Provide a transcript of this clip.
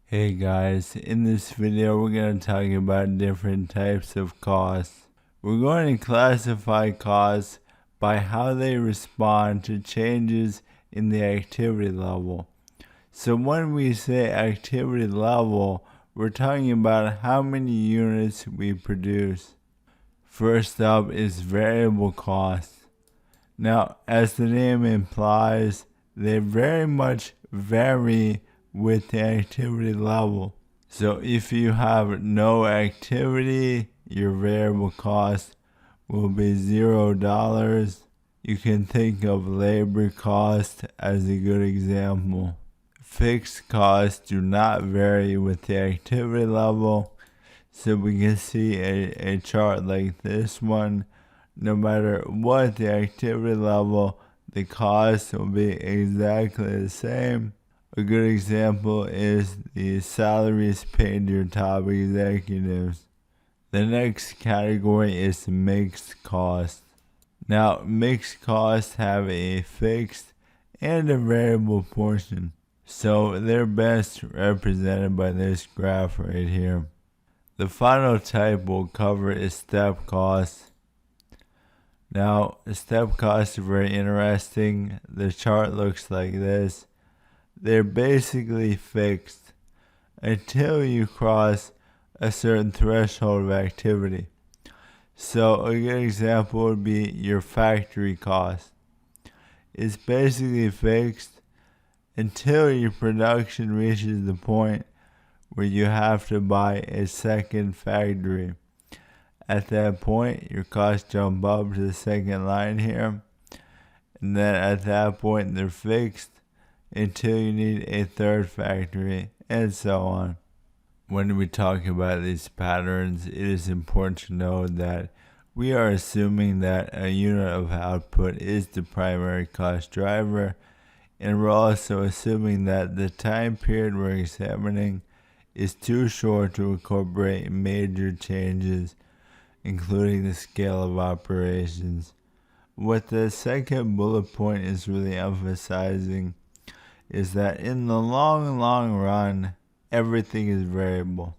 Hey guys, in this video we're going to talk about different types of costs. We're going to classify costs by how they respond to changes in the activity level. So when we say activity level, we're talking about how many units we produce. First up is variable costs. Now, as the name implies, they very much vary with the activity level. So if you have no activity, your variable cost will be $0. You can think of labor cost as a good example. Fixed costs do not vary with the activity level. So we can see a chart like this one. No matter what the activity level, the cost will be exactly the same. A good example is the salaries paid to your top executives. The next category is mixed costs. Now, mixed costs have a fixed and a variable portion. So they're best represented by this graph right here. The final type we'll cover is step costs. Now, step costs are very interesting. The chart looks like this. They're basically fixed until you cross a certain threshold of activity. So a good example would be your factory cost. It's basically fixed until your production reaches the point where you have to buy a second factory. At that point, your costs jump up to the second line here. And then at that point, they're fixed until you need a third factory, and so on. When we talk about these patterns, it is important to know that we are assuming that a unit of output is the primary cost driver, and we're also assuming that the time period we're examining is too short to incorporate major changes, including the scale of operations. What the second bullet point is really emphasizing is that in the long run, everything is variable.